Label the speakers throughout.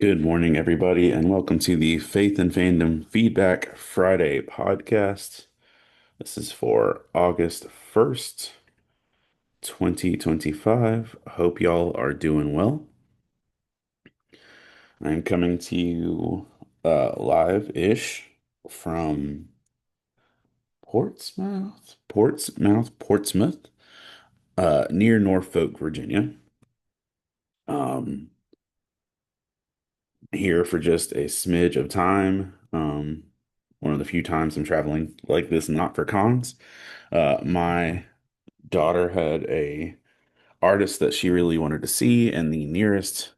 Speaker 1: Good morning, everybody, and welcome to the Faith and Fandom Feedback Friday podcast. This is for August 1st, 2025. Hope y'all are doing well. I'm coming to you live-ish from Portsmouth, near Norfolk, Virginia. Um, Here for just a smidge of time. One of the few times I'm traveling like this, not for cons. My daughter had a artist that she really wanted to see, and the nearest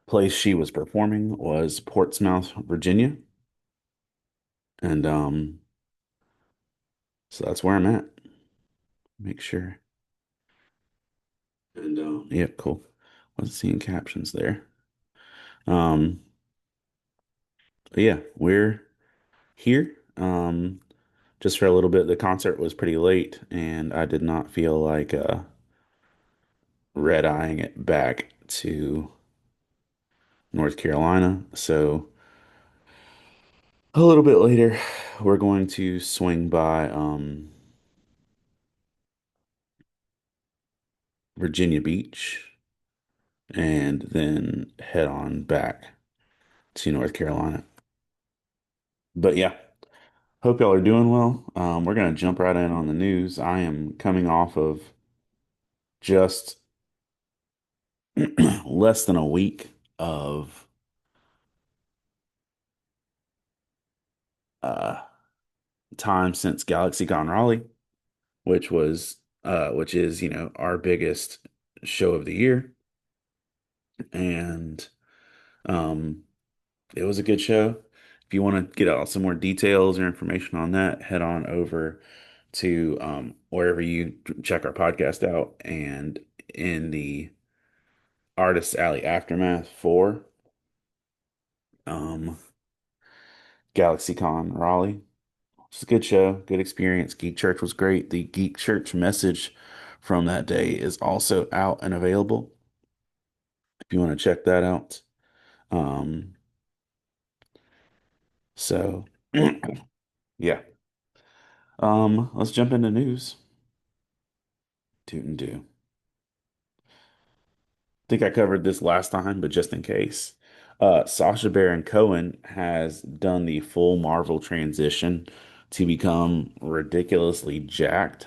Speaker 1: place she was performing was Portsmouth, Virginia. And so that's where I'm at. Make sure. And yeah, cool. Wasn't seeing captions there. Um, but yeah, we're here. Just for a little bit. The concert was pretty late, and I did not feel like red-eyeing it back to North Carolina. So a little bit later, we're going to swing by Virginia Beach and then head on back to North Carolina. But yeah, hope y'all are doing well. We're gonna jump right in on the news. I am coming off of just less than a week of uh time since GalaxyCon Raleigh, which is, our biggest show of the year. And um it was a good show. If you want to get out some more details or information on that, head on over to wherever you check our podcast out, and in the Artist Alley Aftermath for um, GalaxyCon Raleigh. It's a good show, good experience. Geek Church was great. The Geek Church message from that day is also out and available if you want to check that out. Um, so yeah. Let's jump into news. Toot and do. Think I covered this last time, but just in case. Sacha Baron Cohen has done the full Marvel transition to become ridiculously jacked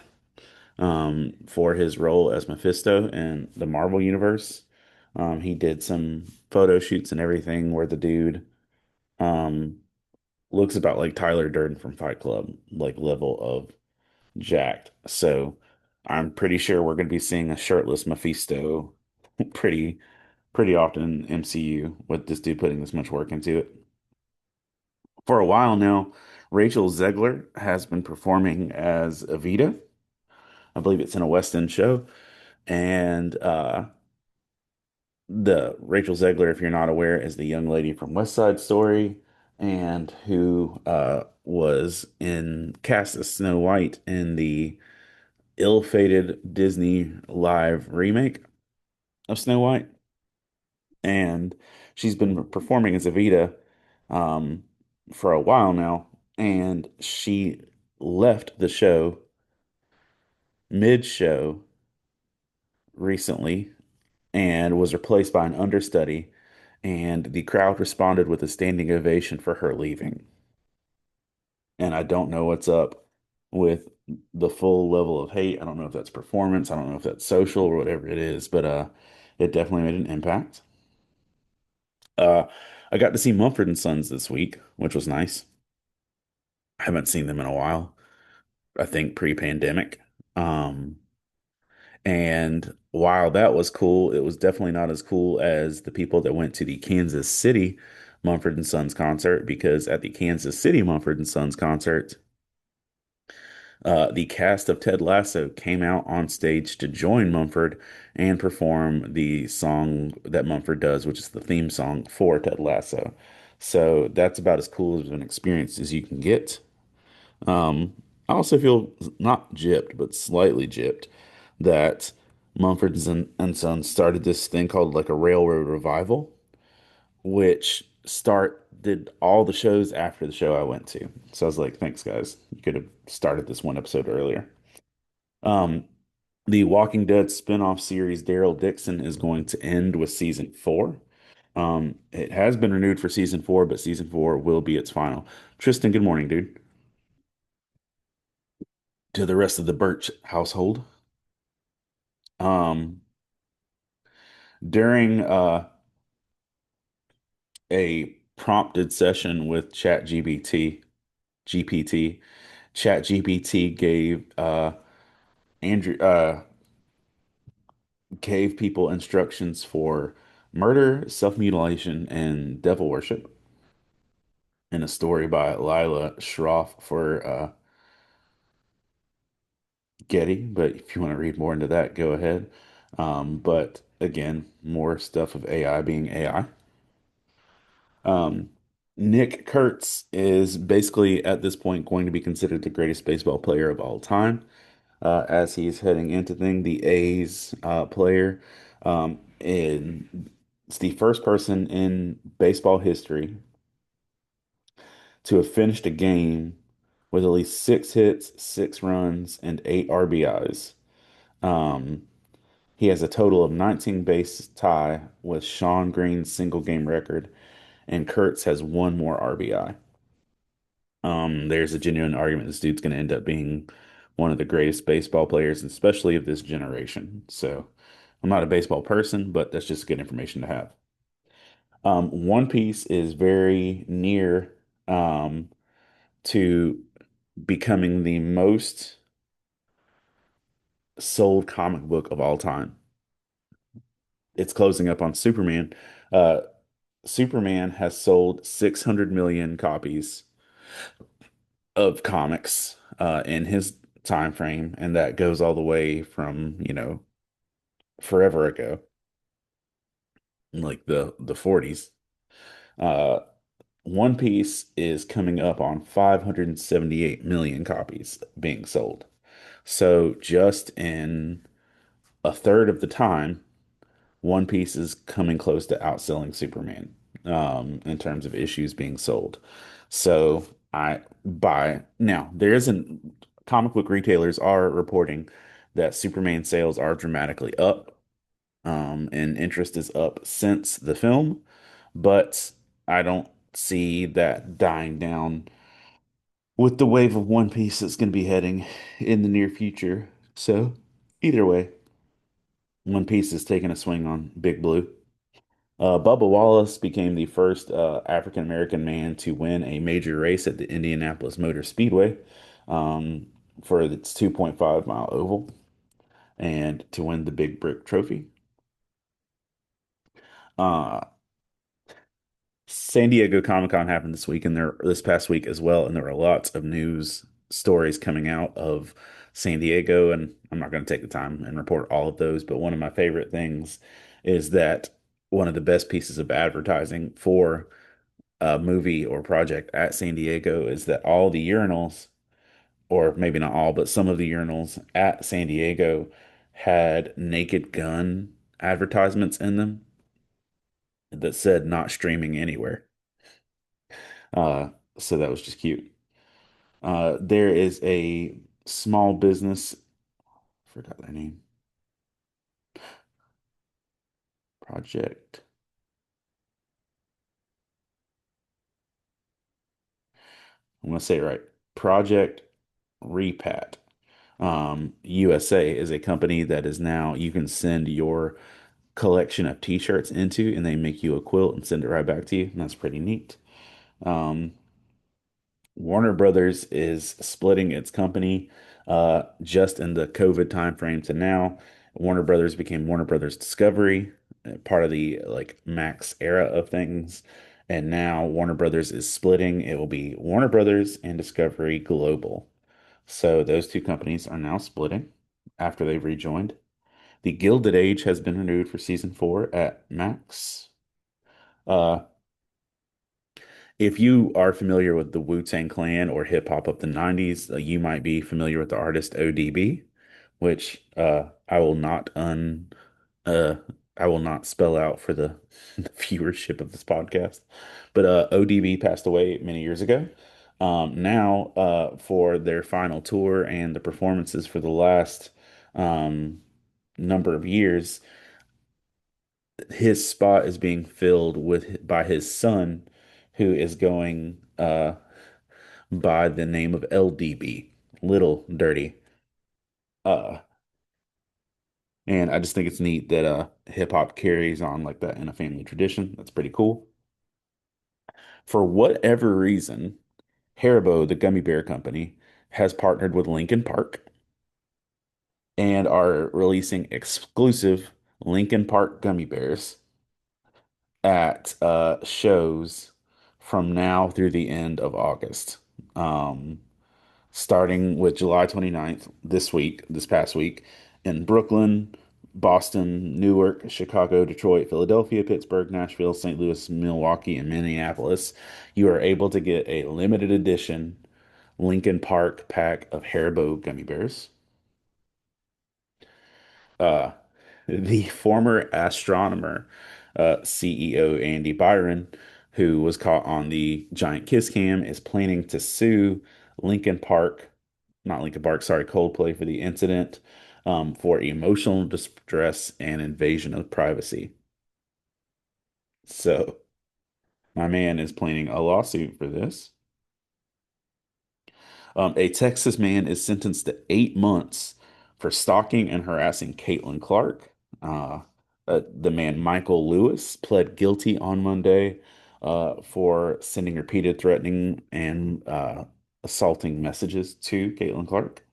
Speaker 1: for his role as Mephisto in the Marvel universe. He did some photo shoots and everything where the dude um, looks about like Tyler Durden from Fight Club, like level of jacked. So I'm pretty sure we're going to be seeing a shirtless Mephisto pretty pretty often in MCU with this dude putting this much work into it. For a while now, Rachel Zegler has been performing as Evita. I believe it's in a West End show. And the Rachel Zegler, if you're not aware, is the young lady from West Side Story and who was in cast as Snow White in the ill-fated Disney live remake of Snow White. And she's been performing as Evita um, for a while now, and she left the show mid-show recently and was replaced by an understudy, and the crowd responded with a standing ovation for her leaving. And I don't know what's up with the full level of hate. I don't know if that's performance. I don't know if that's social or whatever it is, but it definitely made an impact. Uh, I got to see Mumford and Sons this week, which was nice. I haven't seen them in a while. I think pre-pandemic. Um, and while that was cool, it was definitely not as cool as the people that went to the Kansas City Mumford and Sons concert, because at the Kansas City Mumford and Sons concert, the cast of Ted Lasso came out on stage to join Mumford and perform the song that Mumford does, which is the theme song for Ted Lasso. So that's about as cool of an experience as you can get. Um, I also feel not gypped, but slightly gypped that Mumford and Sons started this thing called like a railroad revival, which start did all the shows after the show I went to. So I was like, thanks guys. You could have started this one episode earlier. Um, the Walking Dead spinoff series Daryl Dixon is going to end with season four. It has been renewed for season four, but season four will be its final. Tristan, good morning, dude. To the rest of the Birch household. Um, during a prompted session with ChatGPT gave Andrew gave people instructions for murder, self-mutilation, and devil worship in a story by Lila Schroff for Getty. But if you want to read more into that, go ahead. But again, more stuff of AI being AI. Um, Nick Kurtz is basically at this point going to be considered the greatest baseball player of all time, as he's heading into the A's player. And it's the first person in baseball history to have finished a game with at least six hits, six runs, and eight RBIs. Um, he has a total of 19 base tie with Sean Green's single game record, and Kurtz has one more RBI. There's a genuine argument this dude's going to end up being one of the greatest baseball players, especially of this generation. So I'm not a baseball person, but that's just good information to have. One Piece is very near um, to becoming the most sold comic book of all time. It's closing up on Superman. Uh, Superman has sold 600 million copies of comics in his time frame, and that goes all the way from, forever ago, like the 40s. Uh, One Piece is coming up on 578 million copies being sold. So just in a third of the time, One Piece is coming close to outselling Superman in terms of issues being sold. So I buy now. There isn't comic book retailers are reporting that Superman sales are dramatically up, and interest is up since the film, but I don't see that dying down with the wave of One Piece that's going to be heading in the near future. So either way, One Piece is taking a swing on Big Blue. Bubba Wallace became the first African American man to win a major race at the Indianapolis Motor Speedway um, for its 2.5 mile oval and to win the Big Brick Trophy. Uh, San Diego Comic-Con happened this past week as well, and there were lots of news stories coming out of San Diego, and I'm not going to take the time and report all of those, but one of my favorite things is that one of the best pieces of advertising for a movie or project at San Diego is that all the urinals, or maybe not all, but some of the urinals at San Diego had Naked Gun advertisements in them that said not streaming anywhere. Uh, so that was just cute. There is a small business, forgot their name, project. I'm going to say it right. Project Repat. USA is a company that is now you can send your collection of t-shirts into, and they make you a quilt and send it right back to you. And that's pretty neat. Um, Warner Brothers is splitting its company just in the COVID timeframe to now. Warner Brothers became Warner Brothers Discovery, part of the like Max era of things. And now Warner Brothers is splitting. It will be Warner Brothers and Discovery Global. So those two companies are now splitting after they've rejoined. The Gilded Age has been renewed for season four at Max. Uh, if you are familiar with the Wu-Tang Clan or hip hop of the 90s, you might be familiar with the artist ODB, which I will not uh I will not spell out for the, the viewership of this podcast. But ODB passed away many years ago. Now, for their final tour and the performances for the last um, number of years, his spot is being filled with by his son, who is going by the name of LDB, Little Dirty. Uh, and I just think it's neat that hip hop carries on like that in a family tradition. That's pretty cool. For whatever reason, Haribo, the gummy bear company, has partnered with Linkin Park and are releasing exclusive Linkin Park gummy bears at shows from now through the end of August. Um, Starting with July 29th, this past week, in Brooklyn, Boston, Newark, Chicago, Detroit, Philadelphia, Pittsburgh, Nashville, St. Louis, Milwaukee, and Minneapolis. You are able to get a limited edition Lincoln Park pack of Haribo gummy bears. Uh, the former astronomer, CEO Andy Byron, who was caught on the giant kiss cam, is planning to sue Lincoln Park, not Lincoln Park, sorry, Coldplay for the incident, for emotional distress and invasion of privacy. So my man is planning a lawsuit for this. A Texas man is sentenced to 8 months for stalking and harassing Caitlin Clark. Uh, the man Michael Lewis pled guilty on Monday for sending repeated threatening and assaulting messages to Caitlin Clark.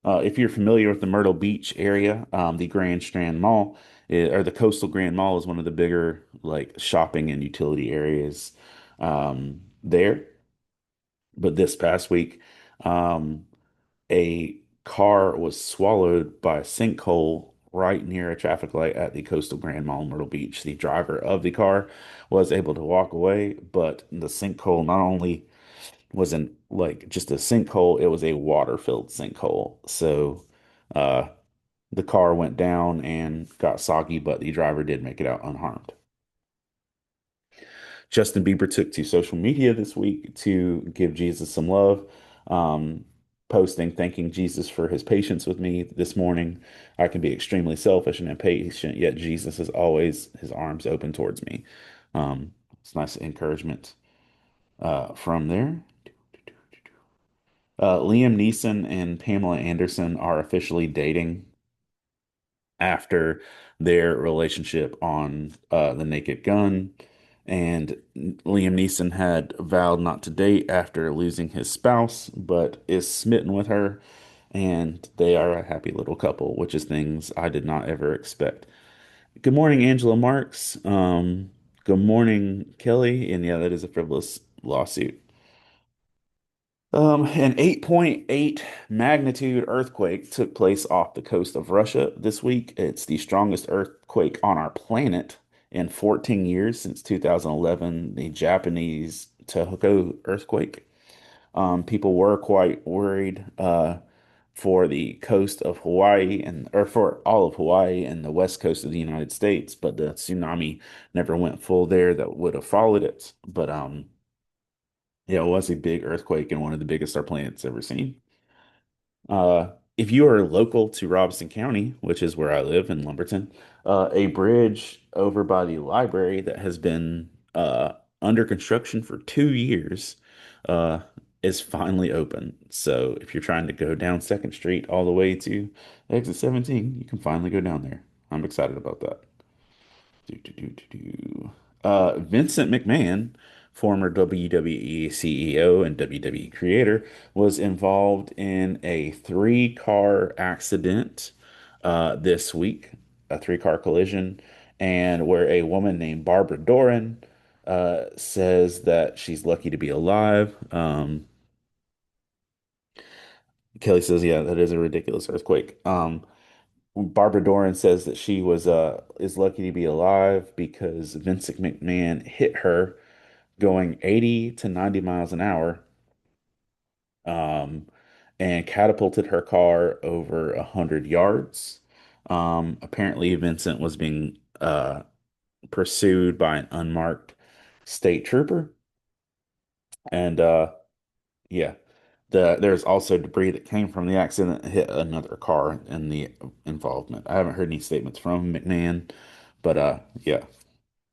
Speaker 1: If you're familiar with the Myrtle Beach area, the Grand Strand Mall or the Coastal Grand Mall is one of the bigger like shopping and utility areas there. But this past week, um, a car was swallowed by a sinkhole right near a traffic light at the Coastal Grand Mall, Myrtle Beach. The driver of the car was able to walk away, but the sinkhole not only wasn't like just a sinkhole, it was a water-filled sinkhole. So uh, the car went down and got soggy, but the driver did make it out unharmed. Justin Bieber took to social media this week to give Jesus some love, um, posting, thanking Jesus for his patience with me this morning. I can be extremely selfish and impatient, yet Jesus is always his arms open towards me. It's nice encouragement from there. Liam Neeson and Pamela Anderson are officially dating after their relationship on The Naked Gun. And Liam Neeson had vowed not to date after losing his spouse, but is smitten with her. And they are a happy little couple, which is things I did not ever expect. Good morning, Angela Marks. Good morning, Kelly. And yeah, that is a frivolous lawsuit. An 8.8 magnitude earthquake took place off the coast of Russia this week. It's the strongest earthquake on our planet in 14 years since 2011, the Japanese Tohoku earthquake. People were quite worried for the coast of Hawaii and or for all of Hawaii and the west coast of the United States, but the tsunami never went full there that would have followed it. But yeah, it was a big earthquake and one of the biggest our planet's ever seen. If you are local to Robeson County, which is where I live in Lumberton, a bridge over by the library that has been under construction for 2 years uh, is finally open. So if you're trying to go down Second Street all the way to exit 17, you can finally go down there. I'm excited about that. Do, do, do, do, do. Vincent McMahon, former WWE CEO and WWE creator, was involved in a three-car accident this week, a three-car collision, and where a woman named Barbara Doran says that she's lucky to be alive. Kelly says, "Yeah, that is a ridiculous earthquake." Barbara Doran says that she was is lucky to be alive because Vincent McMahon hit her going 80 to 90 miles an hour, um, and catapulted her car over 100 yards. Apparently, Vincent was being pursued by an unmarked state trooper, and yeah, there's also debris that came from the accident that hit another car in the involvement. I haven't heard any statements from McMahon, but yeah,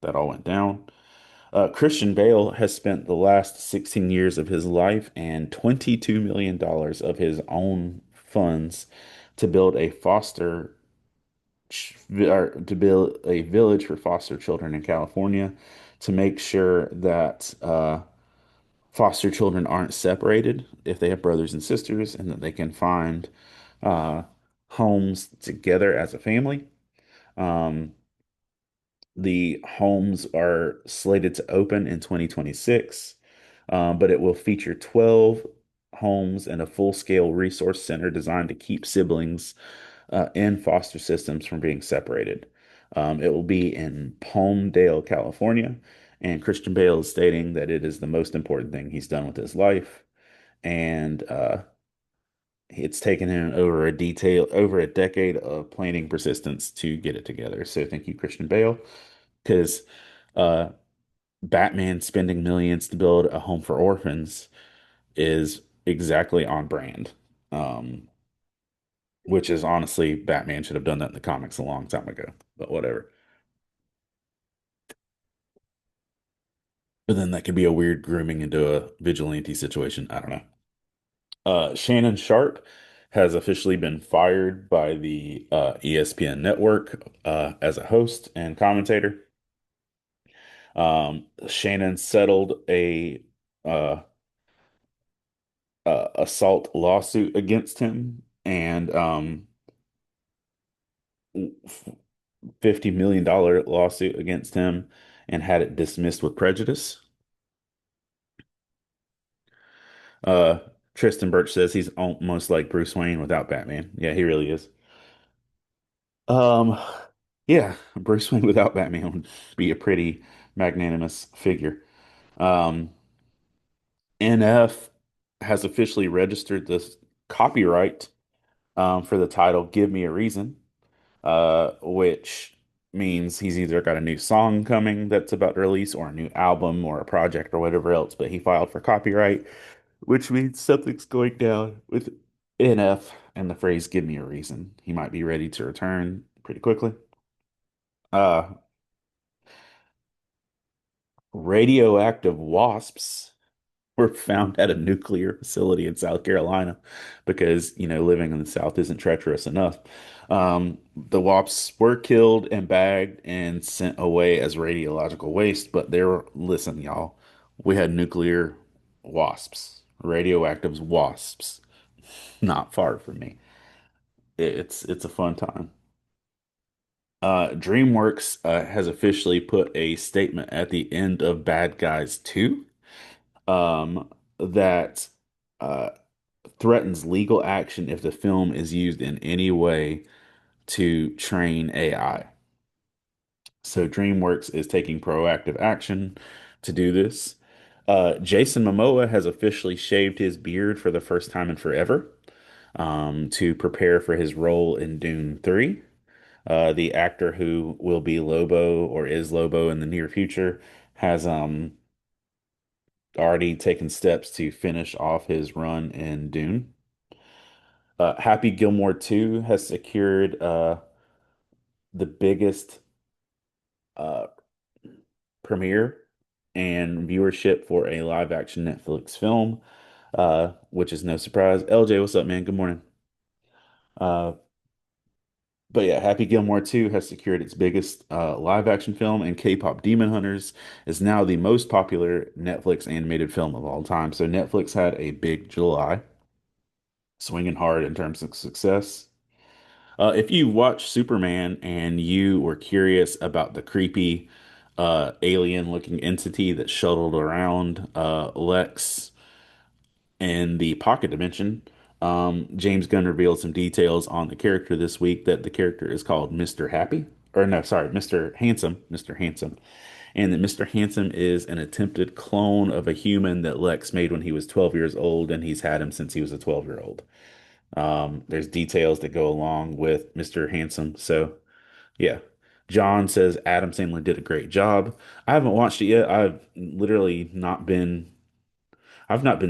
Speaker 1: that all went down. Christian Bale has spent the last 16 years of his life and $22 million of his own funds to build a or to build a village for foster children in California to make sure that foster children aren't separated if they have brothers and sisters and that they can find uh, homes together as a family. Um, the homes are slated to open in 2026, but it will feature 12 homes and a full-scale resource center designed to keep siblings in foster systems from being separated. It will be in Palmdale, California, and Christian Bale is stating that it is the most important thing he's done with his life, and it's taken him over a decade of planning persistence to get it together. So thank you, Christian Bale, because uh, Batman spending millions to build a home for orphans is exactly on brand. Um, which is honestly, Batman should have done that in the comics a long time ago, but whatever. But then that could be a weird grooming into a vigilante situation. I don't know. Shannon Sharp has officially been fired by the ESPN network as a host and commentator. Shannon settled a uh, assault lawsuit against him and $50 million lawsuit against him and had it dismissed with prejudice. Uh, Tristan Birch says he's almost like Bruce Wayne without Batman. Yeah, he really is. Um, yeah, Bruce Wayne without Batman would be a pretty magnanimous figure. Um, NF has officially registered this copyright for the title "Give Me a Reason," which means he's either got a new song coming that's about to release, or a new album, or a project, or whatever else. But he filed for copyright, which means something's going down with NF and the phrase "give me a reason." He might be ready to return pretty quickly. Uh, Radioactive wasps were found at a nuclear facility in South Carolina because, living in the South isn't treacherous enough. The wasps were killed and bagged and sent away as radiological waste, but listen, y'all, we had nuclear wasps, radioactive wasps, not far from me. It's a fun time. DreamWorks has officially put a statement at the end of Bad Guys 2 that uh, threatens legal action if the film is used in any way to train AI. So DreamWorks is taking proactive action to do this. Jason Momoa has officially shaved his beard for the first time in forever to prepare for his role in Dune 3. The actor who will be Lobo or is Lobo in the near future has already taken steps to finish off his run in Dune. Happy Gilmore 2 has secured the biggest uh, premiere and viewership for a live action Netflix film, which is no surprise. LJ, what's up, man? Good morning. Uh, but yeah, Happy Gilmore 2 has secured its biggest live action film, and K-pop Demon Hunters is now the most popular Netflix animated film of all time. So Netflix had a big July, swinging hard in terms of success. If you watch Superman and you were curious about the creepy alien-looking entity that shuttled around Lex in the pocket dimension, James Gunn revealed some details on the character this week that the character is called Mr. Happy, or no, sorry, Mr. Handsome, Mr. Handsome, and that Mr. Handsome is an attempted clone of a human that Lex made when he was 12 years old, and he's had him since he was a 12-year-old. There's details that go along with Mr. Handsome. So yeah. John says Adam Sandler did a great job. I haven't watched it yet. I've not been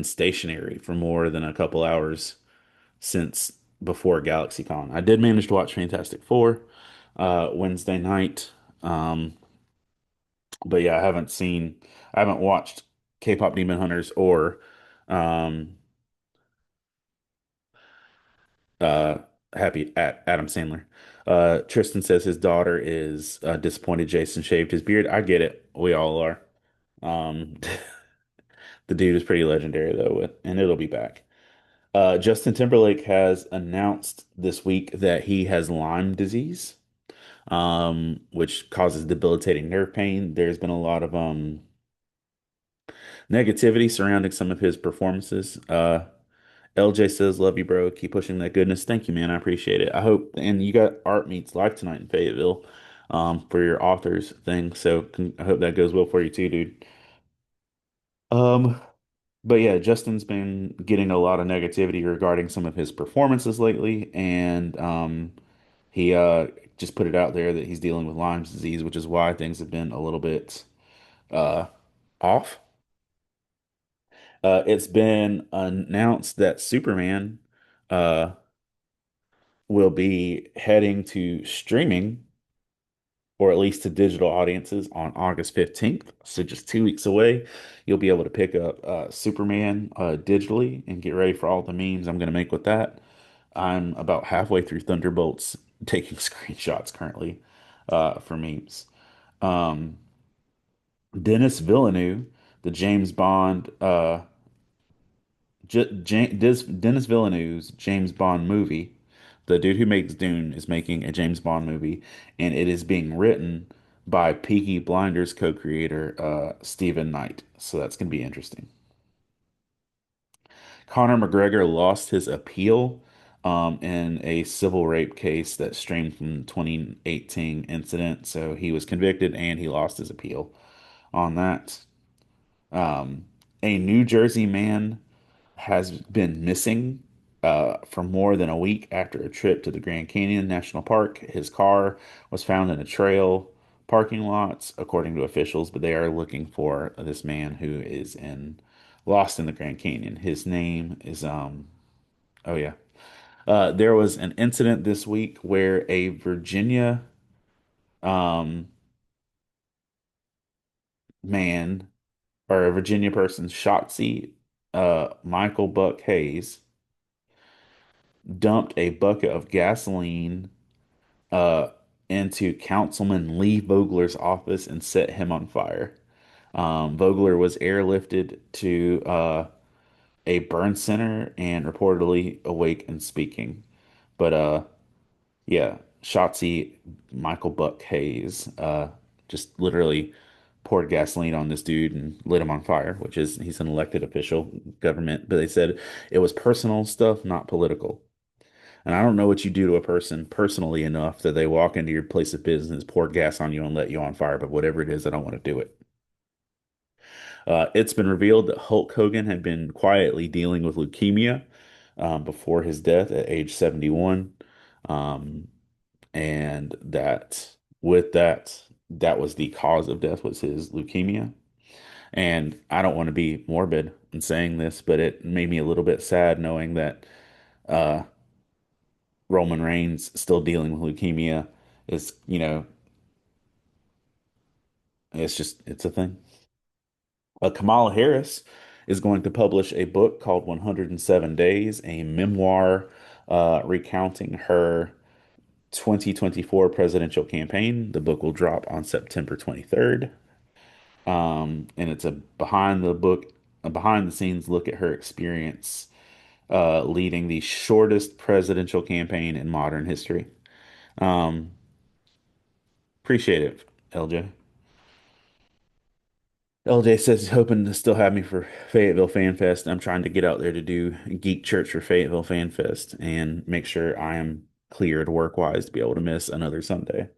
Speaker 1: stationary for more than a couple hours since before GalaxyCon. I did manage to watch Fantastic Four Wednesday night. Um, but yeah, I haven't watched K-pop Demon Hunters or um, uh, Happy at Adam Sandler. Tristan says his daughter is disappointed Jason shaved his beard. I get it. We all are. Um, the dude is pretty legendary though, and it'll be back. Justin Timberlake has announced this week that he has Lyme disease, which causes debilitating nerve pain. There's been a lot of negativity surrounding some of his performances. LJ says, "Love you, bro. Keep pushing that goodness." Thank you, man. I appreciate it. I hope, and you got Art Meets Life tonight in Fayetteville, for your authors thing. So I hope that goes well for you too, dude. Um, but yeah, Justin's been getting a lot of negativity regarding some of his performances lately, and he just put it out there that he's dealing with Lyme's disease, which is why things have been a little bit uh off. It's been announced that Superman uh will be heading to streaming, or at least to digital audiences, on August 15th. So just 2 weeks away, you'll be able to pick up Superman digitally and get ready for all the memes I'm going to make with that. I'm about halfway through Thunderbolts taking screenshots currently for memes. Um, Dennis Villeneuve, the James Bond Dennis Villeneuve's James Bond movie. The dude who makes Dune is making a James Bond movie, and it is being written by Peaky Blinders co-creator Stephen Knight. So that's going to be interesting. Conor McGregor lost his appeal in a civil rape case that streamed from the 2018 incident. So he was convicted and he lost his appeal on that. Um, a New Jersey man has been missing for more than a week after a trip to the Grand Canyon National Park. His car was found in a trail parking lots, according to officials, but they are looking for this man who is in lost in the Grand Canyon. His name is oh yeah. There was an incident this week where a Virginia um man, or a Virginia person, Shotzi Michael Buck Hayes, dumped a bucket of gasoline uh, into Councilman Lee Vogler's office and set him on fire. Vogler was airlifted to a burn center and reportedly awake and speaking. But yeah, Shotzi Michael Buck Hayes just literally poured gasoline on this dude and lit him on fire, which is he's an elected official, government. But they said it was personal stuff, not political. And I don't know what you do to a person personally enough that they walk into your place of business, pour gas on you, and let you on fire. But whatever it is, I don't want to do it. It's been revealed that Hulk Hogan had been quietly dealing with leukemia before his death at age 71. Um, and that with that, that was the cause of death, was his leukemia. And I don't want to be morbid in saying this, but it made me a little bit sad knowing that uh, Roman Reigns still dealing with leukemia is, it's a thing. Kamala Harris is going to publish a book called 107 Days, a memoir recounting her 2024 presidential campaign. The book will drop on September 23rd. And it's a behind the scenes look at her experience leading the shortest presidential campaign in modern history. Um, Appreciate it, LJ. LJ says he's hoping to still have me for Fayetteville Fan Fest. I'm trying to get out there to do Geek Church for Fayetteville Fan Fest and make sure I am cleared work-wise to be able to miss another Sunday.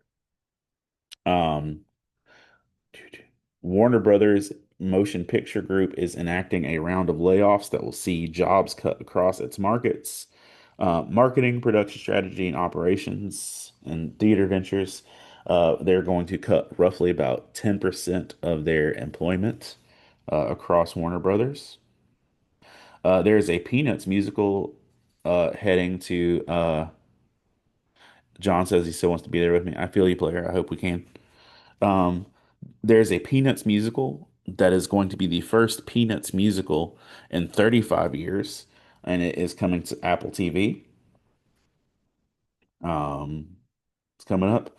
Speaker 1: Um, Warner Brothers Motion Picture Group is enacting a round of layoffs that will see jobs cut across its markets. Marketing, production strategy, and operations and theater ventures. They're going to cut roughly about 10% of their employment across Warner Brothers. There's a Peanuts musical heading to John says he still wants to be there with me. I feel you, player. I hope we can. Um, there's a Peanuts musical that is going to be the first Peanuts musical in 35 years, and it is coming to Apple TV. Um, it's coming up.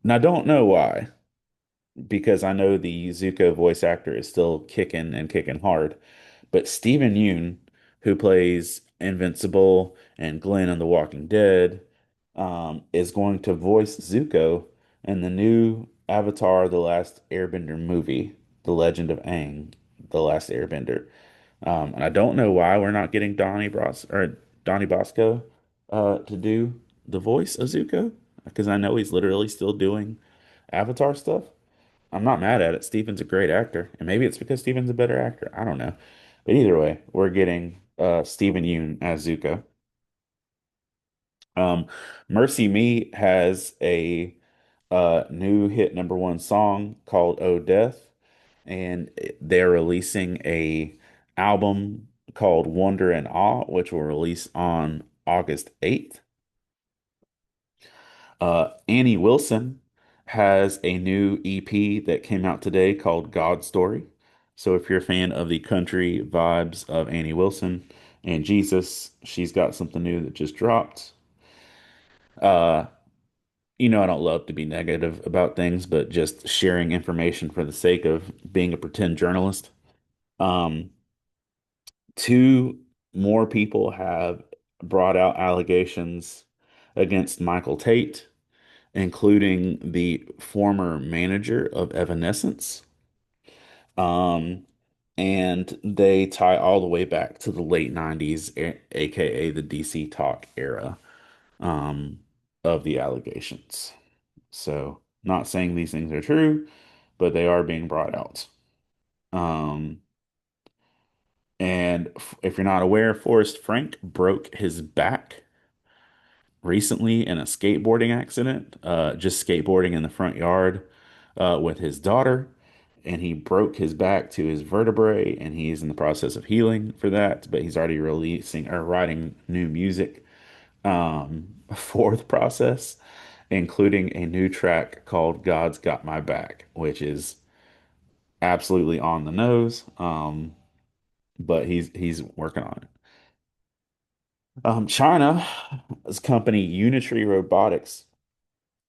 Speaker 1: And I don't know why, because I know the Zuko voice actor is still kicking and kicking hard. But Stephen Yeun, who plays Invincible and Glenn on The Walking Dead, is going to voice Zuko in the new Avatar: The Last Airbender movie, The Legend of Aang, The Last Airbender. And I don't know why we're not getting Donnie Bosco to do the voice of Zuko, because I know he's literally still doing Avatar stuff. I'm not mad at it. Steven's a great actor, and maybe it's because Steven's a better actor. I don't know. But either way, we're getting Steven Yeun as Zuko. Um, Mercy Me has a new hit number one song called "Oh Death," and they're releasing a album called Wonder and Awe, which will release on August 8th. Annie Wilson has a new EP that came out today called God Story. So if you're a fan of the country vibes of Annie Wilson and Jesus, she's got something new that just dropped. Uh, I don't love to be negative about things, but just sharing information for the sake of being a pretend journalist. Um, Two more people have brought out allegations against Michael Tate, including the former manager of Evanescence. Um, and they tie all the way back to the late 90s, aka the DC Talk era, um, of the allegations. So, not saying these things are true, but they are being brought out. Um, and if you're not aware, Forrest Frank broke his back recently in a skateboarding accident, just skateboarding in the front yard with his daughter. And he broke his back to his vertebrae, and he's in the process of healing for that. But he's already releasing or writing new music for the process, including a new track called God's Got My Back, which is absolutely on the nose. But he's working on it. China's company Unitree Robotics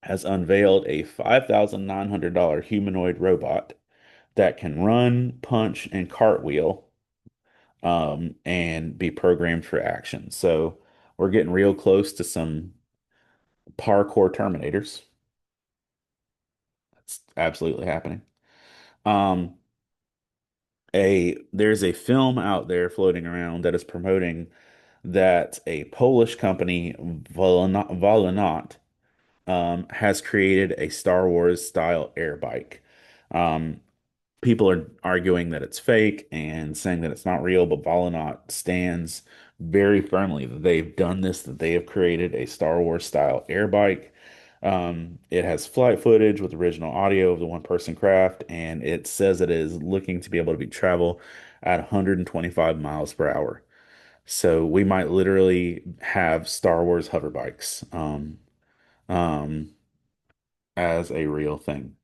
Speaker 1: has unveiled a $5,900 humanoid robot that can run, punch, and cartwheel, and be programmed for action. So we're getting real close to some parkour Terminators. That's absolutely happening. Um, there's a film out there floating around that is promoting that a Polish company, Volonot, has created a Star Wars style air bike. Um, People are arguing that it's fake and saying that it's not real, but Volonot stands very firmly that they've done this, that they have created a Star Wars style air bike. It has flight footage with original audio of the one person craft, and it says it is looking to be able to be travel at 125 miles per hour. So we might literally have Star Wars hover bikes um, as a real thing.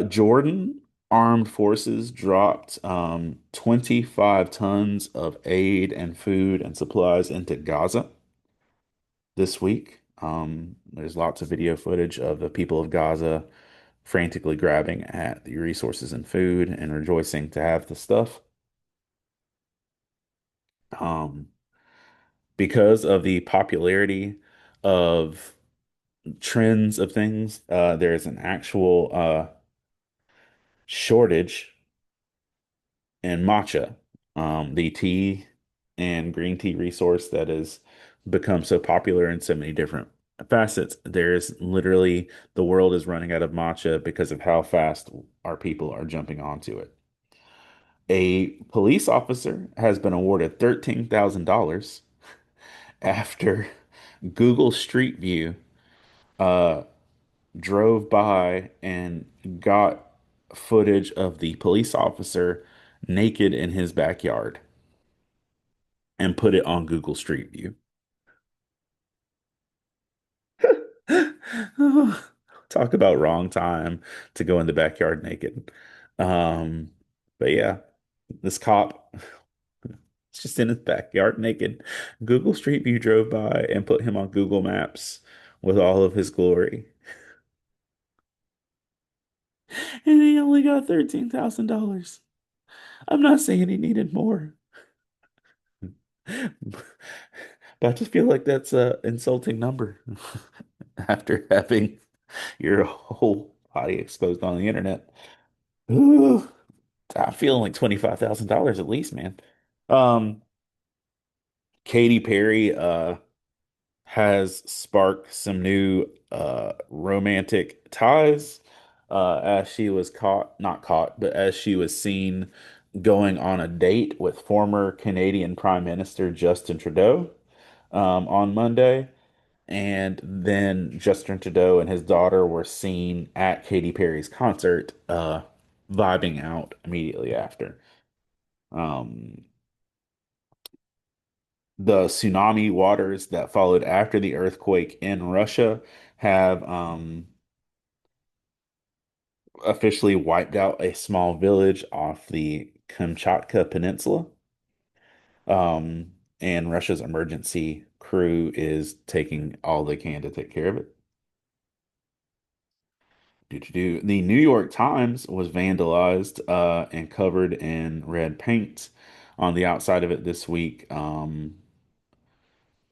Speaker 1: Jordan Armed Forces dropped 25 tons of aid and food and supplies into Gaza this week. There's lots of video footage of the people of Gaza frantically grabbing at the resources and food and rejoicing to have the stuff. Um, because of the popularity of trends of things, there's an actual shortage and matcha, the tea and green tea resource that has become so popular in so many different facets. There's literally the world is running out of matcha because of how fast our people are jumping onto it. A police officer has been awarded $13,000 after Google Street View uh, drove by and got footage of the police officer naked in his backyard and put it on Google Street View. Talk about wrong time to go in the backyard naked. Um, but yeah, this cop is just in his backyard naked. Google Street View drove by and put him on Google Maps with all of his glory. And he only got $13,000. I'm not saying he needed more, but I just feel like that's a insulting number after having your whole body exposed on the internet. Ooh, I'm feeling like $25,000 at least, man. Um, Katy Perry has sparked some new romantic ties as she was caught, not caught, but as she was seen going on a date with former Canadian Prime Minister Justin Trudeau on Monday. And then Justin Trudeau and his daughter were seen at Katy Perry's concert, vibing out immediately after. Um, the tsunami waters that followed after the earthquake in Russia have officially wiped out a small village off the Kamchatka Peninsula. Um, and Russia's emergency crew is taking all they can to take care of it. Do. The New York Times was vandalized and covered in red paint on the outside of it this week,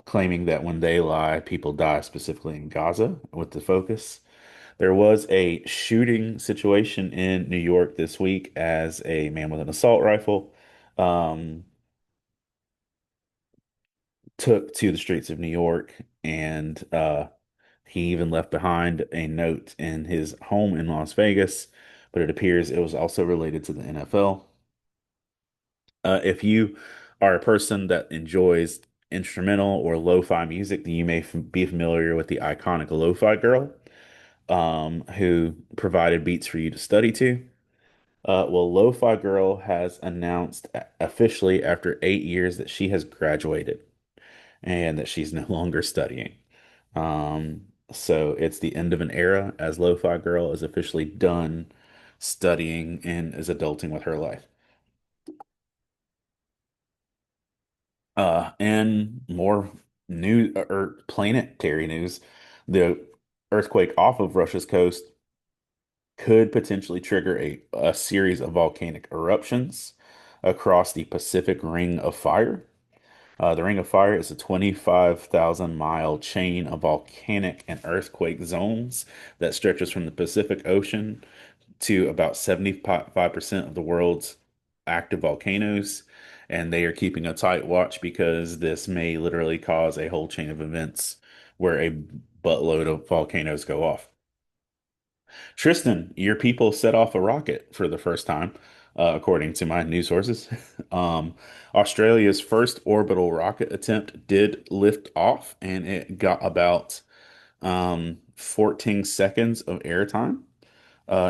Speaker 1: claiming that when they lie, people die, specifically in Gaza, with the focus. There was a shooting situation in New York this week as a man with an assault rifle um, took to the streets of New York, and he even left behind a note in his home in Las Vegas, but it appears it was also related to the NFL. If you are a person that enjoys instrumental or lo-fi music, then you may be familiar with the iconic Lo-Fi Girl, who provided beats for you to study to. Well, Lo-Fi Girl has announced officially after 8 years that she has graduated and that she's no longer studying. So it's the end of an era as Lo-Fi Girl is officially done studying and is adulting with her life. And more new or planetary news, the earthquake off of Russia's coast could potentially trigger a series of volcanic eruptions across the Pacific Ring of Fire. The Ring of Fire is a 25,000-mile chain of volcanic and earthquake zones that stretches from the Pacific Ocean to about 75% of the world's active volcanoes. And they are keeping a tight watch because this may literally cause a whole chain of events where a buttload of volcanoes go off. Tristan, your people set off a rocket for the first time, according to my news sources. Australia's first orbital rocket attempt did lift off, and it got about 14 seconds of airtime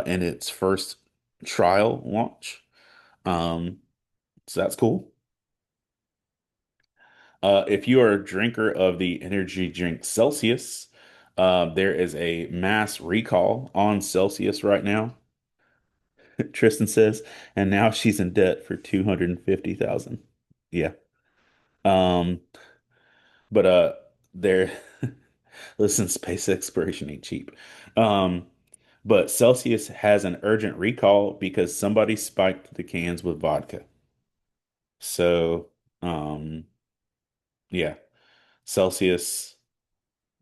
Speaker 1: in its first trial launch. Um, so that's cool. If you are a drinker of the energy drink Celsius, there is a mass recall on Celsius right now. Tristan says, and now she's in debt for 250,000. Yeah. Um, but there listen, space exploration ain't cheap. Um, but Celsius has an urgent recall because somebody spiked the cans with vodka. So, yeah, Celsius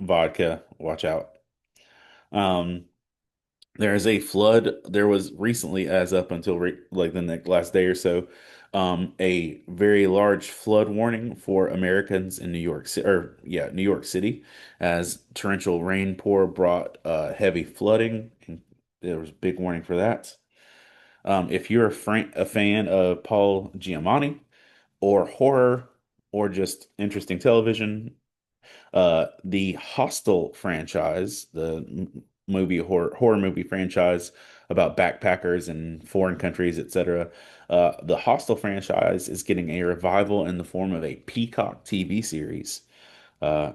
Speaker 1: vodka, watch out. Um, There is a flood. There was recently, as up until like the next last day or so, a very large flood warning for Americans in New York City, or yeah, New York City, as torrential rainpour brought heavy flooding. And there was a big warning for that. If you're a fan of Paul Giamatti or horror or just interesting television, The Hostel franchise, the movie horror movie franchise about backpackers in foreign countries, etc. The Hostel franchise is getting a revival in the form of a Peacock TV series.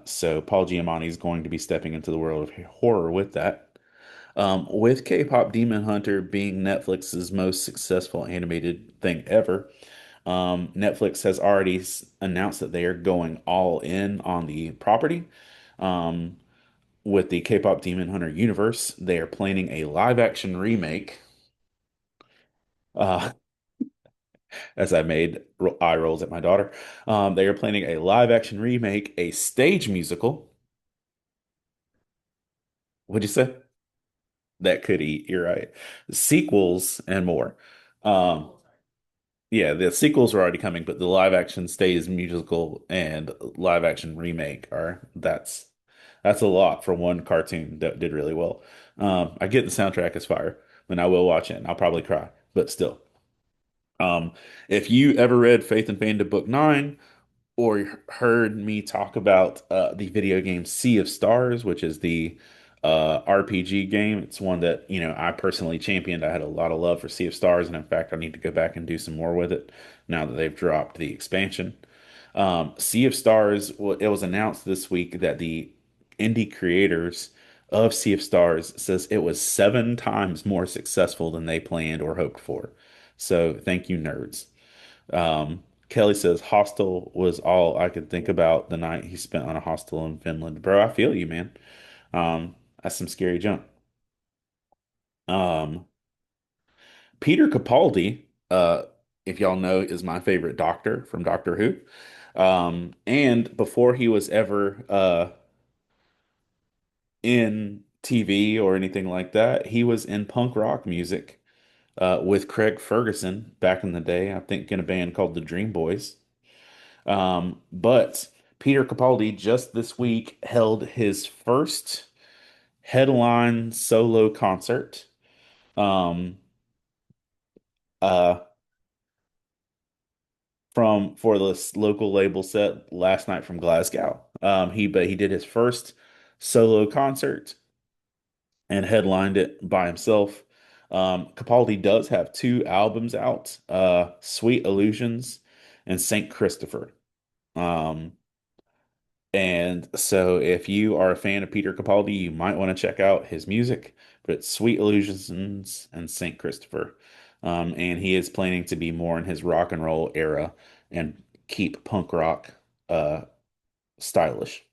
Speaker 1: So Paul Giamatti is going to be stepping into the world of horror with that. With K-pop Demon Hunter being Netflix's most successful animated thing ever, Netflix has already announced that they are going all in on the property. Um, with the K-pop Demon Hunter universe, they are planning a live-action remake. Uh, as I made eye rolls at my daughter, they are planning a live-action remake, a stage musical. What'd you say? That could eat. You're right. Sequels and more. Um, Yeah, the sequels are already coming, but the live action stays musical and live action remake are that's a lot for one cartoon that did really well. I get the soundtrack is fire, and I will watch it, and I'll probably cry, but still. Um, if you ever read Faith and Fandom Book 9, or heard me talk about the video game Sea of Stars, which is the RPG game. It's one that, I personally championed. I had a lot of love for Sea of Stars, and in fact, I need to go back and do some more with it now that they've dropped the expansion. Sea of Stars, well, it was announced this week that the indie creators of Sea of Stars says it was 7 times more successful than they planned or hoped for. So thank you, nerds. Kelly says hostel was all I could think about the night he spent on a hostel in Finland. Bro, I feel you, man. That's some scary junk. Um, Peter Capaldi, if y'all know, is my favorite doctor from Doctor Who. And before he was ever in TV or anything like that, he was in punk rock music with Craig Ferguson back in the day, I think in a band called the Dream Boys. But Peter Capaldi just this week held his first headline solo concert um, uh, from for this local label set last night from Glasgow. He did his first solo concert and headlined it by himself. Capaldi does have 2 albums out, Sweet Illusions and Saint Christopher. Um, And so, if you are a fan of Peter Capaldi, you might want to check out his music. But it's Sweet Illusions and Saint Christopher. And he is planning to be more in his rock and roll era and keep punk rock uh, stylish.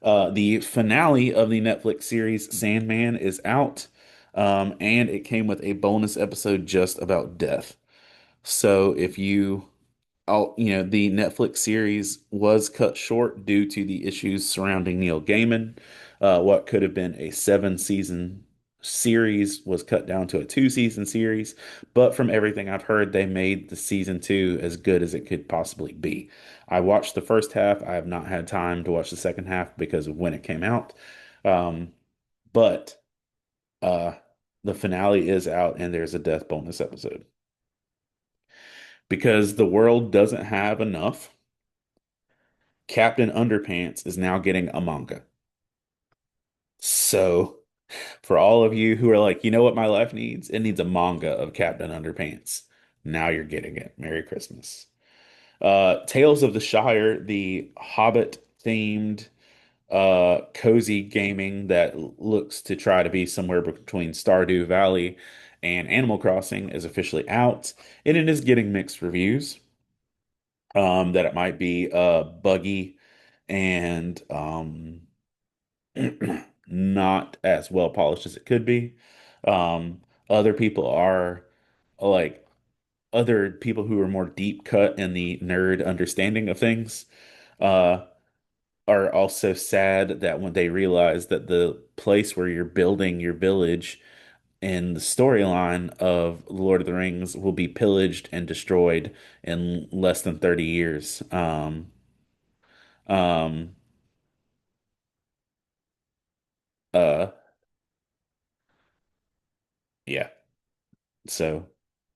Speaker 1: The finale of the Netflix series Sandman is out, and it came with a bonus episode just about death. So, if you the Netflix series was cut short due to the issues surrounding Neil Gaiman. What could have been a 7-season series was cut down to a 2-season series. But from everything I've heard, they made the season 2 as good as it could possibly be. I watched the first half. I have not had time to watch the second half because of when it came out. Um, but uh, the finale is out, and there's a death bonus episode because the world doesn't have enough. Captain Underpants is now getting a manga. So, for all of you who are like, you know what my life needs? It needs a manga of Captain Underpants. Now you're getting it. Merry Christmas. Tales of the Shire, the Hobbit themed cozy gaming that looks to try to be somewhere between Stardew Valley and Animal Crossing is officially out, and it is getting mixed reviews. That it might be buggy and not as well polished as it could be. Other people are like other people who are more deep cut in the nerd understanding of things uh, are also sad that when they realize that the place where you're building your village in the storyline of Lord of the Rings will be pillaged and destroyed in less than 30 years. Um, uh, yeah. So.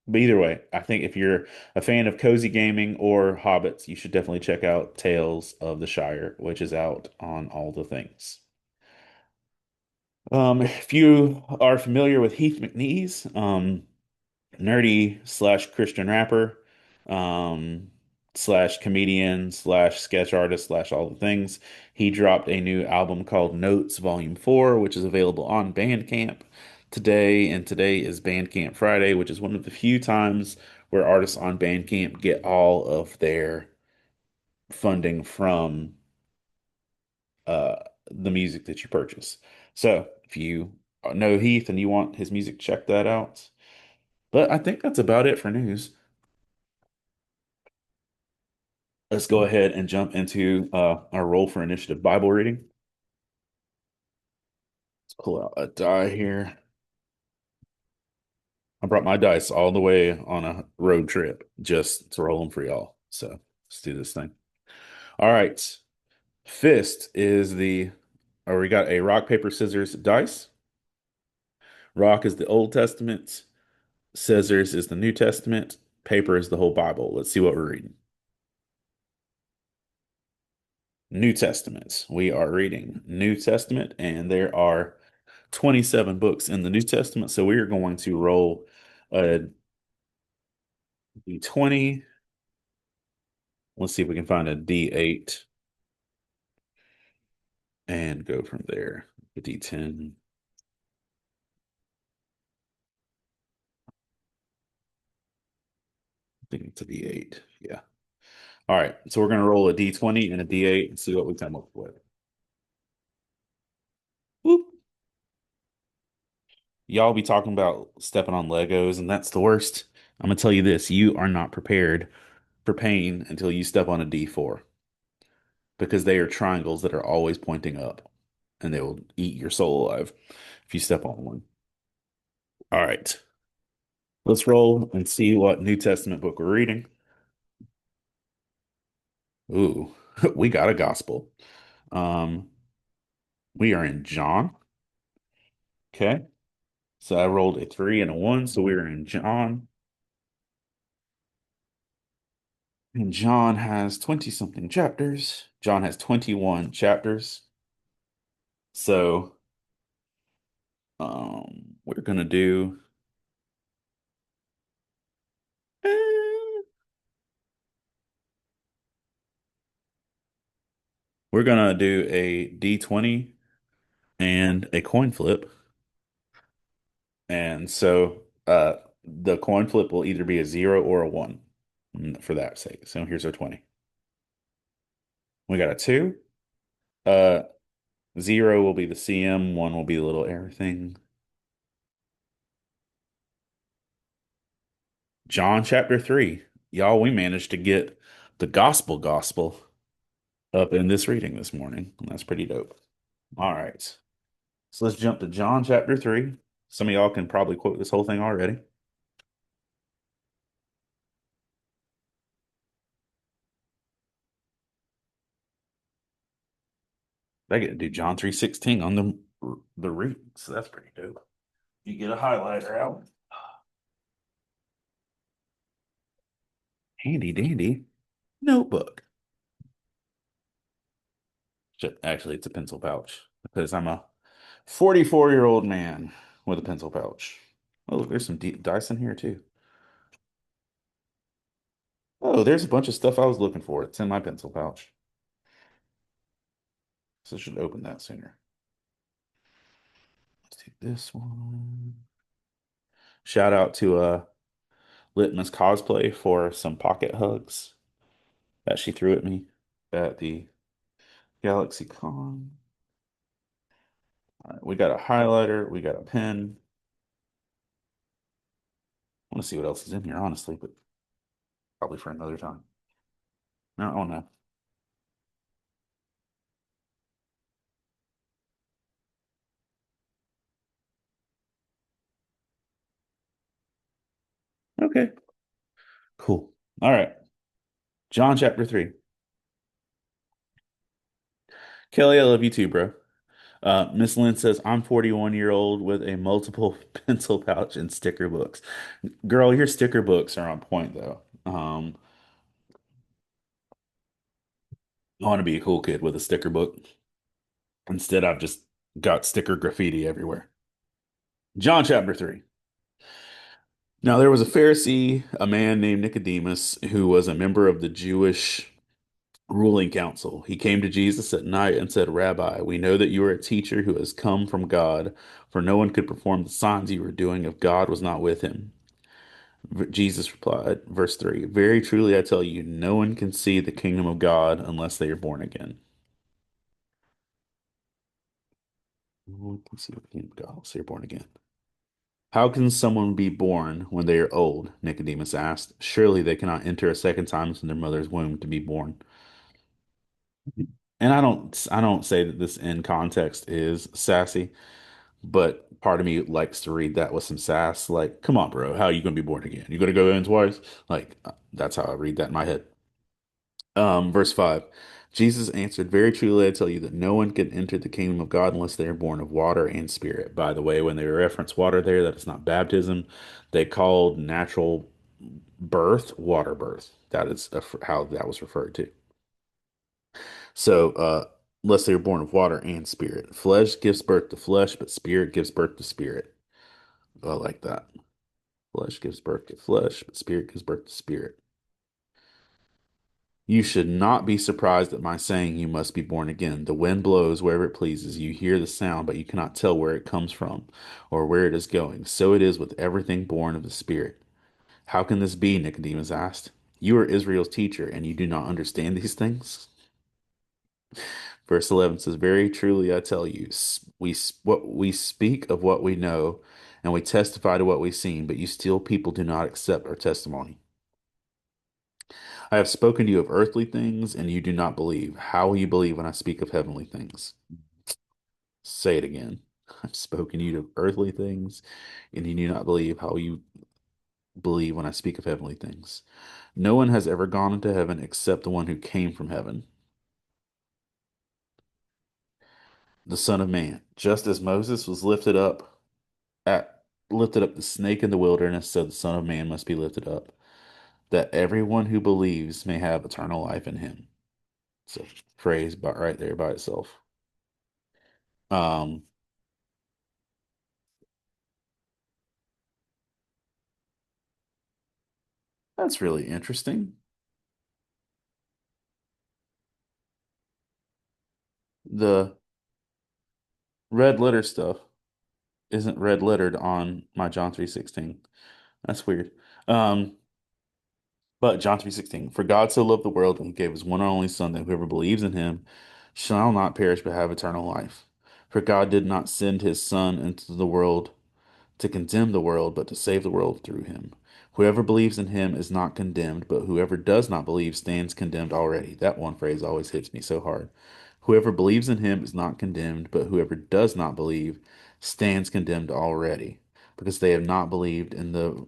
Speaker 1: But either way, I think if you're a fan of cozy gaming or hobbits, you should definitely check out Tales of the Shire, which is out on all the things. If you are familiar with Heath McNeese, nerdy slash Christian rapper, um, slash comedian slash sketch artist slash all the things. He dropped a new album called Notes Volume 4, which is available on Bandcamp today. And today is Bandcamp Friday, which is one of the few times where artists on Bandcamp get all of their funding from uh, the music that you purchase. So if you know Heath and you want his music, check that out. But I think that's about it for news. Let's go ahead and jump into our roll for initiative Bible reading. Let's pull out a die here. I brought my dice all the way on a road trip just to roll them for y'all. So let's do this thing. All right. Fist is or we got a rock, paper, scissors, dice. Rock is the Old Testament. Scissors is the New Testament. Paper is the whole Bible. Let's see what we're reading. New Testament. We are reading New Testament, and there are 27 books in the New Testament. So we are going to roll a d20. Let's see if we can find a d8 and go from there. A d10. I think it's a d8. Yeah. All right. So we're going to roll a d20 and a d8 and see what we come up with. Whoop. Y'all be talking about stepping on Legos, and that's the worst. I'm going to tell you this, you are not prepared for pain until you step on a d4 because they are triangles that are always pointing up and they will eat your soul alive if you step on one. All right. Let's roll and see what New Testament book we're reading. Ooh, we got a gospel. Um, we are in John. Okay. So I rolled a three and a one, so we're in John. And John has 20 something chapters. John has 21 chapters. So we're gonna do eh, we're gonna do a D20 and a coin flip. And so the coin flip will either be a zero or a one for that sake. So here's our 20. We got a two. Uh Zero will be the CM, one will be the little error thing. John chapter 3. Y'all, we managed to get the gospel up in this reading this morning. And that's pretty dope. All right. So let's jump to John chapter 3. Some of y'all can probably quote this whole thing already. I get to do John 3:16 on the reading. So that's pretty dope. You get a highlighter out. Handy dandy notebook. Actually, it's a pencil pouch because I'm a 44-year-old man with a pencil pouch. Oh, look, there's some deep dice in here too. Oh, there's a bunch of stuff I was looking for. It's in my pencil pouch. So I should open that sooner. Let's take this one. Shout out to Litmus Cosplay for some pocket hugs that she threw at me at the Galaxy Con. All right, we got a highlighter, we got a pen. I want to see what else is in here, honestly, but probably for another time. No, oh no. Okay, cool. All right. John chapter 3. Kelly, I love you too, bro. Miss Lynn says, I'm 41-year-old with a multiple pencil pouch and sticker books. Girl, your sticker books are on point though. I want to be a cool kid with a sticker book. Instead, I've just got sticker graffiti everywhere. John chapter 3. Now there was a Pharisee, a man named Nicodemus, who was a member of the Jewish ruling council. He came to Jesus at night and said, Rabbi, we know that you are a teacher who has come from God, for no one could perform the signs you were doing if God was not with him. Jesus replied, verse 3, Very truly I tell you, no one can see the kingdom of God unless they are born again. No one can see the kingdom of God unless they are born again. How can someone be born when they are old? Nicodemus asked. Surely they cannot enter a second time into their mother's womb to be born. And I don't say that this in context is sassy, but part of me likes to read that with some sass. Like, come on, bro, how are you gonna be born again? You gonna go in twice? Like, that's how I read that in my head. Verse 5. Jesus answered, Very truly I tell you that no one can enter the kingdom of God unless they are born of water and spirit. By the way, when they reference water there, that is not baptism. They called natural birth water birth. That is how that was referred to. So, unless they were born of water and spirit. Flesh gives birth to flesh, but spirit gives birth to spirit. I like that. Flesh gives birth to flesh, but spirit gives birth to spirit. You should not be surprised at my saying you must be born again. The wind blows wherever it pleases. You hear the sound, but you cannot tell where it comes from or where it is going. So it is with everything born of the Spirit. How can this be? Nicodemus asked. You are Israel's teacher, and you do not understand these things? Verse 11 says, Very truly I tell you, what we speak of what we know, and we testify to what we've seen, but you still people do not accept our testimony. I have spoken to you of earthly things, and you do not believe. How will you believe when I speak of heavenly things? Say it again. I've spoken to you of earthly things, and you do not believe. How will you believe when I speak of heavenly things? No one has ever gone into heaven except the one who came from heaven, the Son of Man. Just as Moses was lifted up the snake in the wilderness, so the Son of Man must be lifted up, that everyone who believes may have eternal life in him. So phrase but right there by itself. Um, that's really interesting. The red letter stuff isn't red lettered on my John 3:16. That's weird. Um, but John 3:16, for God so loved the world that he gave his one and only Son, that whoever believes in him shall not perish but have eternal life. For God did not send his Son into the world to condemn the world, but to save the world through him. Whoever believes in him is not condemned, but whoever does not believe stands condemned already. That one phrase always hits me so hard. Whoever believes in him is not condemned, but whoever does not believe stands condemned already, because they have not believed in the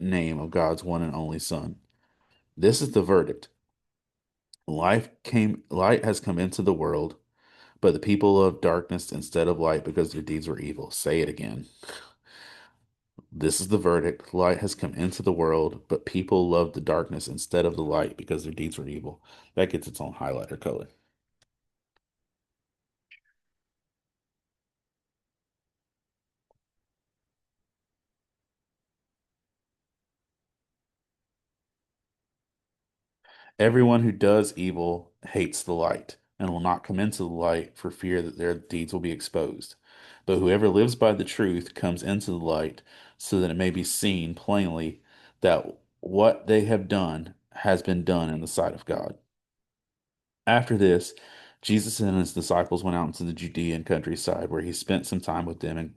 Speaker 1: name of God's one and only Son. This is the verdict. Light has come into the world, but the people of darkness instead of light because their deeds were evil. Say it again. This is the verdict. Light has come into the world, but people love the darkness instead of the light because their deeds were evil. That gets its own highlighter color. Everyone who does evil hates the light and will not come into the light for fear that their deeds will be exposed. But whoever lives by the truth comes into the light so that it may be seen plainly that what they have done has been done in the sight of God. After this, Jesus and his disciples went out into the Judean countryside, where he spent some time with them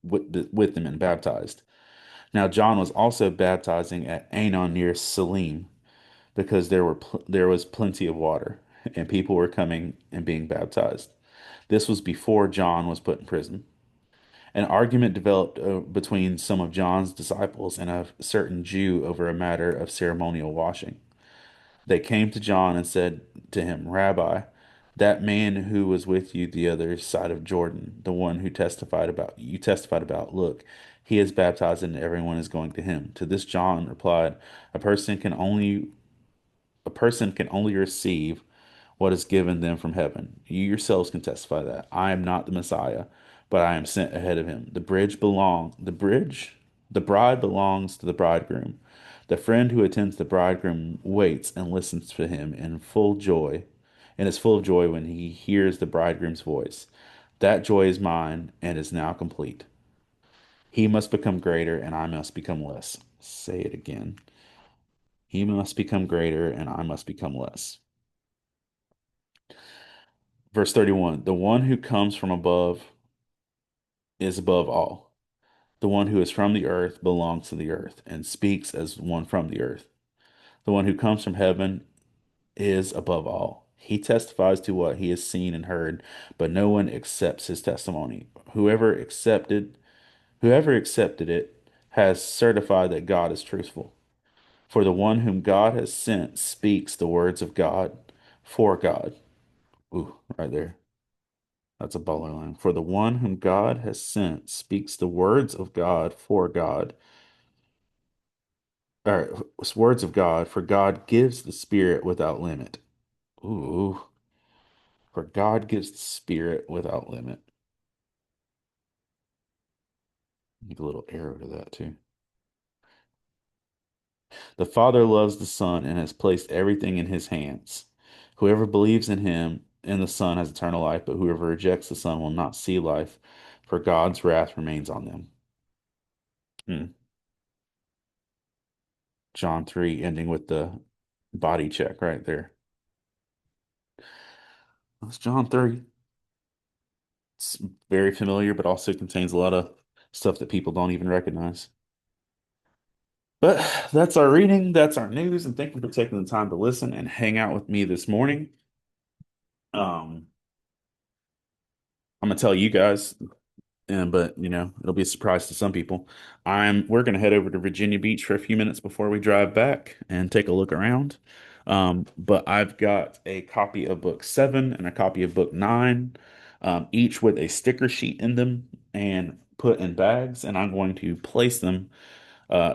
Speaker 1: with them and baptized. Now John was also baptizing at Aenon near Salim, because there was plenty of water, and people were coming and being baptized. This was before John was put in prison. An argument developed between some of John's disciples and a certain Jew over a matter of ceremonial washing. They came to John and said to him, Rabbi, That man who was with you the other side of Jordan, the one who testified about, look, he is baptized and everyone is going to him. To this John replied, a person can only a person can only receive what is given them from heaven. You yourselves can testify that I am not the Messiah, but I am sent ahead of him. The bride belongs to the bridegroom. The friend who attends the bridegroom waits and listens to him in full joy, and is full of joy when he hears the bridegroom's voice. That joy is mine and is now complete. He must become greater, and I must become less. Say it again. He must become greater, and I must become less. Verse 31, the one who comes from above is above all. The one who is from the earth belongs to the earth and speaks as one from the earth. The one who comes from heaven is above all. He testifies to what he has seen and heard, but no one accepts his testimony. Whoever accepted it has certified that God is truthful. For the one whom God has sent speaks the words of God for God. Ooh, right there. That's a baller line. For the one whom God has sent speaks the words of God for God, or words of God, for God gives the Spirit without limit. Ooh, for God gives the Spirit without limit. Make a little arrow to that too. The Father loves the Son and has placed everything in his hands. Whoever believes in him and the Son has eternal life, but whoever rejects the Son will not see life, for God's wrath remains on them. Hmm. John 3, ending with the body check right there. That's John 3. It's very familiar, but also contains a lot of stuff that people don't even recognize. But that's our reading, that's our news, and thank you for taking the time to listen and hang out with me this morning. Um, I'm gonna tell you guys, but it'll be a surprise to some people. We're gonna head over to Virginia Beach for a few minutes before we drive back and take a look around. But I've got a copy of book 7 and a copy of book 9, each with a sticker sheet in them and put in bags, and I'm going to place them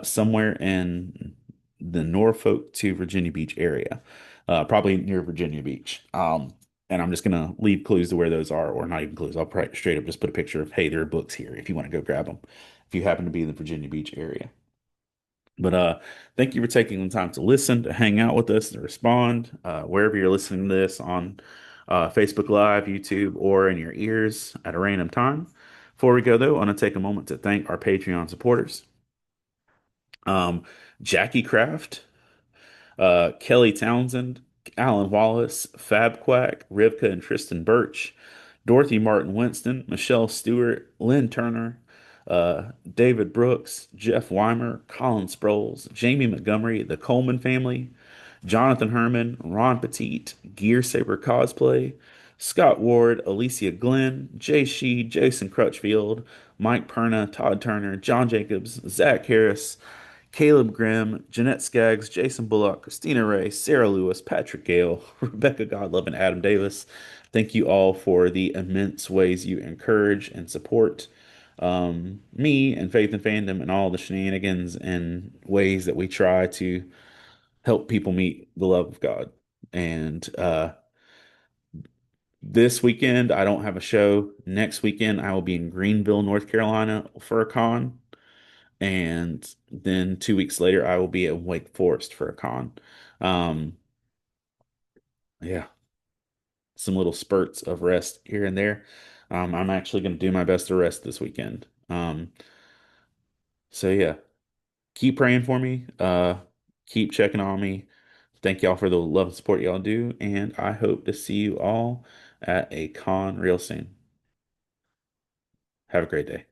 Speaker 1: somewhere in the Norfolk to Virginia Beach area, probably near Virginia Beach. And I'm just gonna leave clues to where those are, or not even clues. I'll probably straight up just put a picture of, hey, there are books here if you want to go grab them, if you happen to be in the Virginia Beach area. But thank you for taking the time to listen, to hang out with us, to respond, wherever you're listening to this on Facebook Live, YouTube, or in your ears at a random time. Before we go, though, I want to take a moment to thank our Patreon supporters. Um, Jackie Kraft, Kelly Townsend, Alan Wallace, Fab Quack, Rivka and Tristan Birch, Dorothy Martin Winston, Michelle Stewart, Lynn Turner, David Brooks, Jeff Weimer, Colin Sproles, Jamie Montgomery, the Coleman family, Jonathan Herman, Ron Petit, Gear Saber Cosplay, Scott Ward, Alicia Glenn, Jay Shee, Jason Crutchfield, Mike Perna, Todd Turner, John Jacobs, Zach Harris, Caleb Grimm, Jeanette Skaggs, Jason Bullock, Christina Ray, Sarah Lewis, Patrick Gale, Rebecca Godlove, and Adam Davis. Thank you all for the immense ways you encourage and support me and Faith and Fandom and all the shenanigans and ways that we try to help people meet the love of God. And this weekend, I don't have a show. Next weekend, I will be in Greenville, North Carolina for a con. And then 2 weeks later, I will be at Wake Forest for a con. Um, yeah, some little spurts of rest here and there. I'm actually going to do my best to rest this weekend. So yeah, keep praying for me. Keep checking on me. Thank y'all for the love and support y'all do, and I hope to see you all at a con real soon. Have a great day.